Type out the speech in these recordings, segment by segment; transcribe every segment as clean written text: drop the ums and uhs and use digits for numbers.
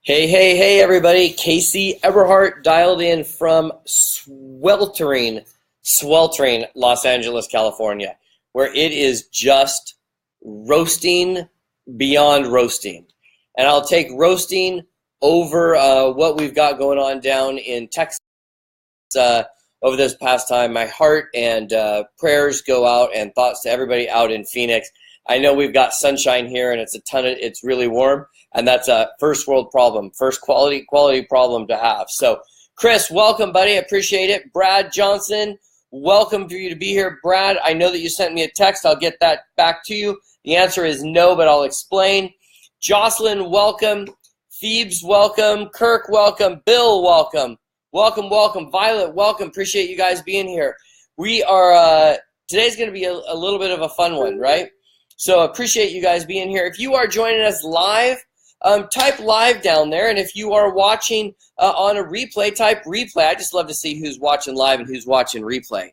Hey, everybody. Casey Eberhart dialed in from sweltering Los Angeles, California, where it is just roasting beyond roasting. And I'll take roasting over what we've got going on down in Texas over this past time. My heart and prayers go out and thoughts to everybody out in Phoenix. I know we've got sunshine here and it's really warm. And that's a first world problem, first quality problem to have. So, Chris, welcome, buddy. I appreciate it. Brad Johnson, welcome for you to be here. Brad, I know that you sent me a text. I'll get that back to you. The answer is no, but I'll explain. Jocelyn, welcome. Phoebes, welcome. Kirk, welcome. Bill, welcome. Welcome. Violet, welcome. Appreciate you guys being here. We are, today's going to be a little bit of a fun one, right? So appreciate you guys being here. If you are joining us live, type live down there, and if you are watching on a replay, type replay. I just love to see who's watching live and who's watching replay.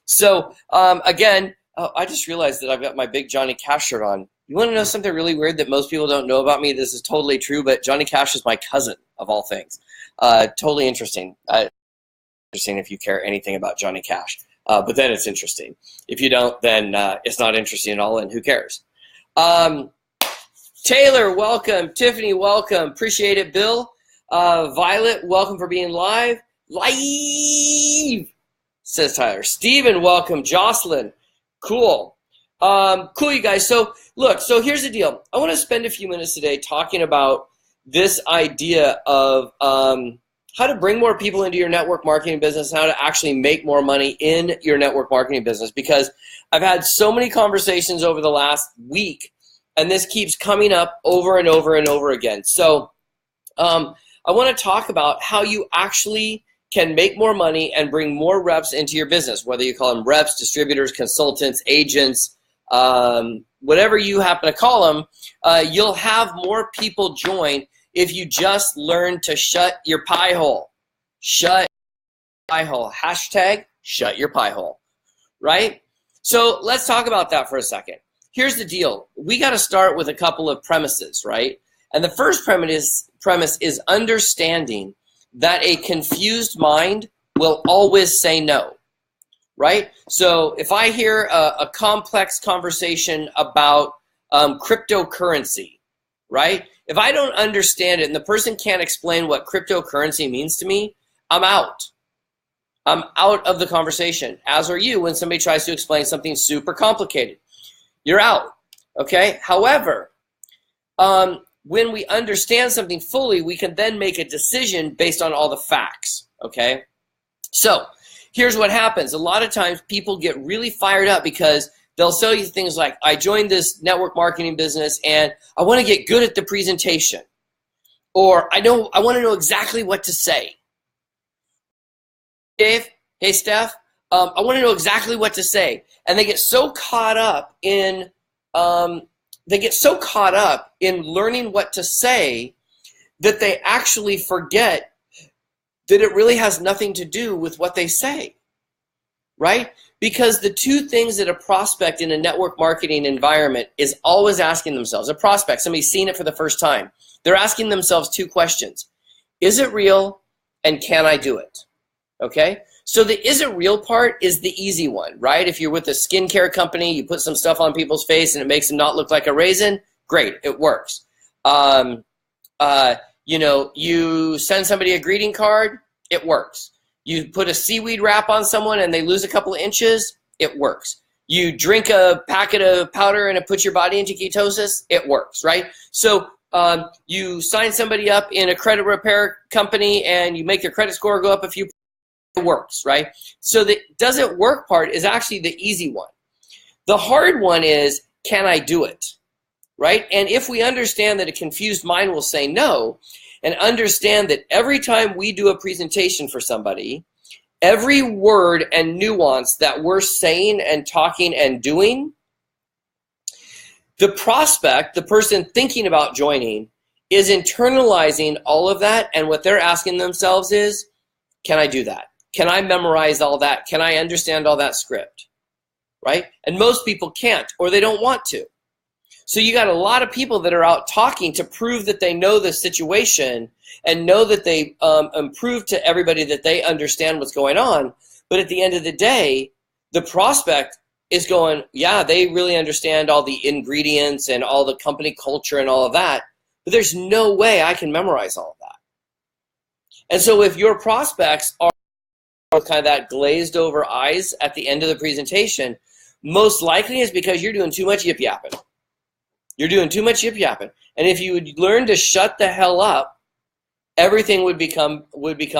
So again, I just realized that I've got my big Johnny Cash shirt on. You want to know something really weird that most people don't know about me? This is totally true, but Johnny Cash is my cousin, of all things. Totally interesting. Interesting if you care anything about Johnny Cash. But then it's interesting. If you don't, then it's not interesting at all, and who cares? Taylor, welcome. Tiffany, welcome. Appreciate it. Bill, Violet, welcome for being live. Live, says Tyler. Steven, welcome. Jocelyn, cool. Cool, you guys. So, look, so here's the deal. I want to spend a few minutes today talking about this idea of how to bring more people into your network marketing business, how to actually make more money in your network marketing business, because I've had so many conversations over the last week, and this keeps coming up over and over and over again. So I want to talk about how you actually can make more money and bring more reps into your business, whether you call them reps, distributors, consultants, agents, whatever you happen to call them. You'll have more people join if you just learn to shut your pie hole. Shut your pie hole. Hashtag shut your pie hole, right? So let's talk about that for a second. Here's the deal. We got to start with a couple of premises, right? And the first premise is understanding that a confused mind will always say no, right? So if I hear a complex conversation about cryptocurrency, right? If I don't understand it and the person can't explain what cryptocurrency means to me, I'm out. I'm out of the conversation, as are you when somebody tries to explain something super complicated. You're out, okay? However, when we understand something fully, we can then make a decision based on all the facts, okay? So here's what happens. A lot of times people get really fired up because they'll sell you things like, I joined this network marketing business and I want to get good at the presentation. Or I want to know exactly what to say. Dave, hey Steph, I want to know exactly what to say. And they get so caught up in learning what to say that they actually forget that it really has nothing to do with what they say, right? Because the two things that a prospect in a network marketing environment is always asking themselves, a prospect, somebody's seen it for the first time, they're asking themselves two questions. Is it real, and can I do it? Okay? So the is it real part is the easy one, right? If you're with a skincare company, you put some stuff on people's face and it makes them not look like a raisin, great, it works. You send somebody a greeting card, it works. You put a seaweed wrap on someone and they lose a couple of inches, it works. You drink a packet of powder and it puts your body into ketosis, it works, right? So you sign somebody up in a credit repair company and you make their credit score go up a few, it works, right? So the does it work part is actually the easy one. The hard one is, can I do it, right? And if we understand that a confused mind will say no, and understand that every time we do a presentation for somebody, every word and nuance that we're saying and talking and doing, the prospect, the person thinking about joining, is internalizing all of that, and what they're asking themselves is, can I do that? Can I memorize all that? Can I understand all that script, right? And most people can't, or they don't want to. So you got a lot of people that are out talking to prove that they know the situation and know that they prove to everybody that they understand what's going on. But at the end of the day, the prospect is going, yeah, they really understand all the ingredients and all the company culture and all of that, but there's no way I can memorize all of that. And so if your prospects are kind of that glazed over eyes at the end of the presentation, most likely is because you're doing too much yip yapping. You're doing too much yip yapping. And if you would learn to shut the hell up, everything would become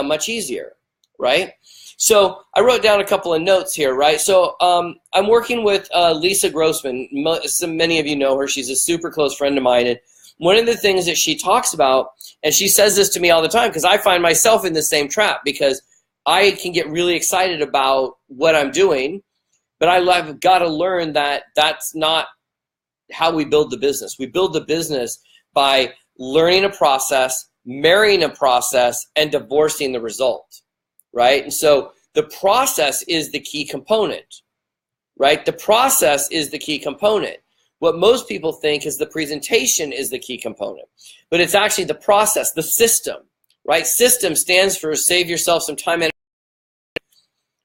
much easier, right? So I wrote down a couple of notes here, right? So I'm working with Lisa Grossman. Many of you know her. She's a super close friend of mine. And one of the things that she talks about, and she says this to me all the time because I find myself in the same trap because I can get really excited about what I'm doing, but I've got to learn that that's not how we build the business. We build the business by learning a process, marrying a process, and divorcing the result, right? And so the process is the key component, right? The process is the key component. What most people think is the presentation is the key component, but it's actually the process, the system, right? System stands for save yourself some time and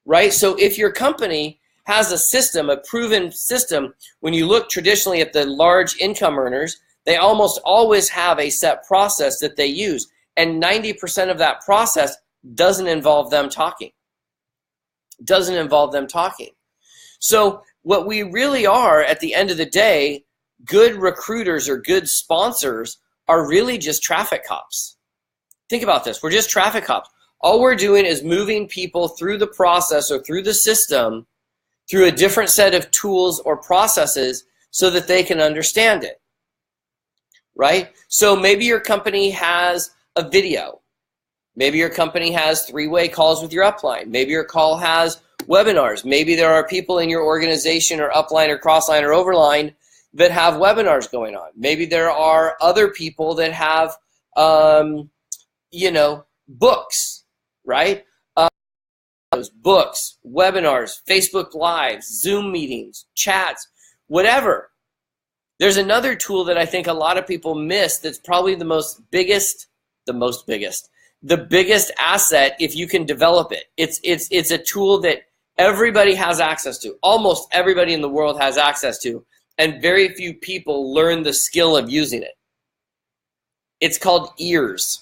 right? So if your company has a system, a proven system, when you look traditionally at the large income earners, they almost always have a set process that they use. And 90% of that process doesn't involve them talking. Doesn't involve them talking. So what we really are at the end of the day, good recruiters or good sponsors are really just traffic cops. Think about this. We're just traffic cops. All we're doing is moving people through the process or through the system through a different set of tools or processes so that they can understand it, right? So maybe your company has a video. Maybe your company has three-way calls with your upline. Maybe your call has webinars. Maybe there are people in your organization or upline or crossline or overline that have webinars going on. Maybe there are other people that have, books, right? Books, webinars, Facebook Lives, Zoom meetings, chats, whatever. There's another tool that I think a lot of people miss that's probably the biggest asset if you can develop it. It's a tool that everybody has access to. Almost everybody in the world has access to, and very few people learn the skill of using it. It's called ears.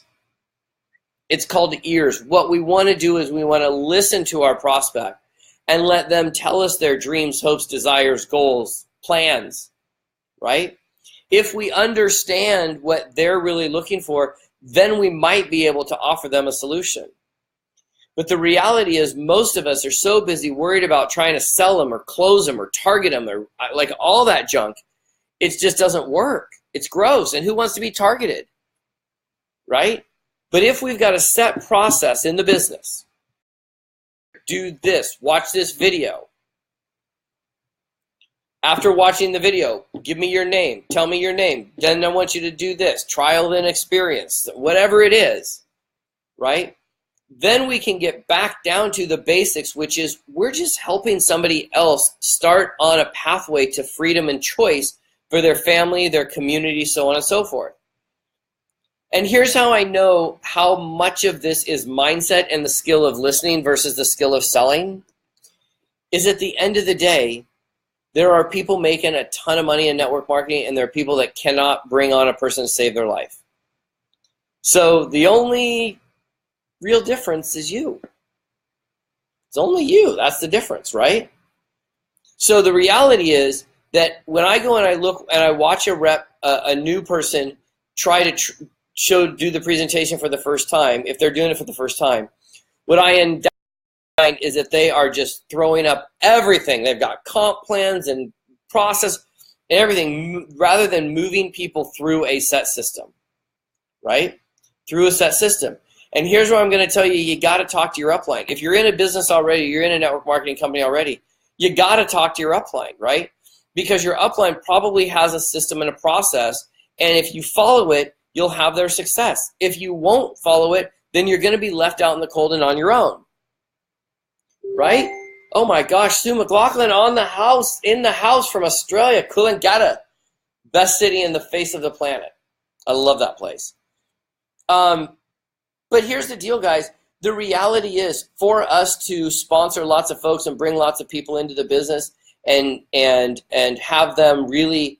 It's called ears. What we want to do is we want to listen to our prospect and let them tell us their dreams, hopes, desires, goals, plans, right? If we understand what they're really looking for, then we might be able to offer them a solution. But the reality is most of us are so busy worried about trying to sell them or close them or target them or like all that junk. It just doesn't work. It's gross. And who wants to be targeted, right? But if we've got a set process in the business, do this, watch this video. After watching the video, give me your name, tell me your name. Then I want you to do this, trial and experience, whatever it is, right? Then we can get back down to the basics, which is we're just helping somebody else start on a pathway to freedom and choice for their family, their community, so on and so forth. And here's how I know how much of this is mindset and the skill of listening versus the skill of selling, is at the end of the day, there are people making a ton of money in network marketing, and there are people that cannot bring on a person to save their life. So the only real difference is you. It's only you. That's the difference, right? So the reality is that when I go and I look and I watch a new person try to do the presentation for the first time, if they're doing it for the first time, what I end up finding is that they are just throwing up everything. They've got comp plans and process and everything rather than moving people through a set system, right? Through a set system. And here's what I'm going to tell you. You got to talk to your upline. If you're in a business already, you're in a network marketing company already, you got to talk to your upline, right? Because your upline probably has a system and a process, and if you follow it, you'll have their success. If you won't follow it, then you're going to be left out in the cold and on your own, right? Oh my gosh, Sue McLaughlin in the house from Australia, Coolangatta. Best city in the face of the planet. I love that place. But here's the deal, guys. The reality is, for us to sponsor lots of folks and bring lots of people into the business and have them really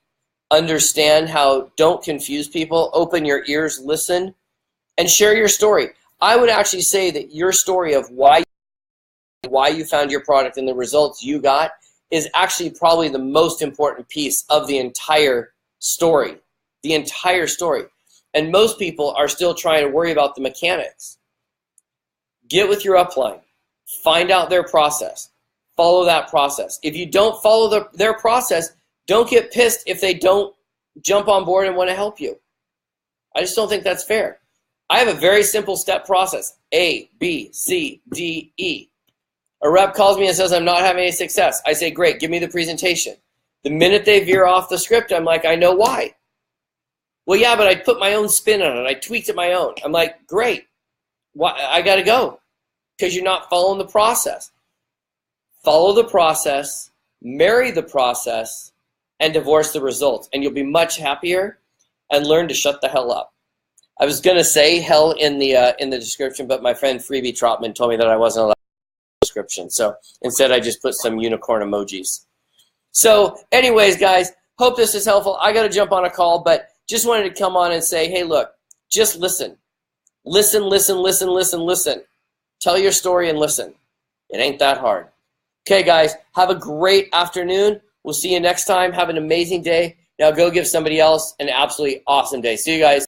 understand how, don't confuse people, open your ears, listen, and share your story. I would actually say that your story of why you found your product and the results you got is actually probably the most important piece of the entire story. The entire story. And most people are still trying to worry about the mechanics. Get with your upline. Find out their process. Follow that process. If you don't follow their process, don't get pissed if they don't jump on board and want to help you. I just don't think that's fair. I have a very simple step process. A, B, C, D, E. A rep calls me and says, I'm not having any success. I say, great, give me the presentation. The minute they veer off the script, I'm like, I know why. Well, yeah, but I put my own spin on it. I tweaked it my own. I'm like, great. Why? I got to go because you're not following the process. Follow the process, marry the process, and divorce the results. And you'll be much happier and learn to shut the hell up. I was going to say hell in the description, but my friend Freebie Trotman told me that I wasn't allowed description. So instead I just put some unicorn emojis. So anyways, guys, hope this is helpful. I got to jump on a call, but just wanted to come on and say, hey, look, just listen. Listen, listen, listen, listen, listen. Tell your story and listen. It ain't that hard. Okay, guys, have a great afternoon. We'll see you next time. Have an amazing day. Now go give somebody else an absolutely awesome day. See you guys.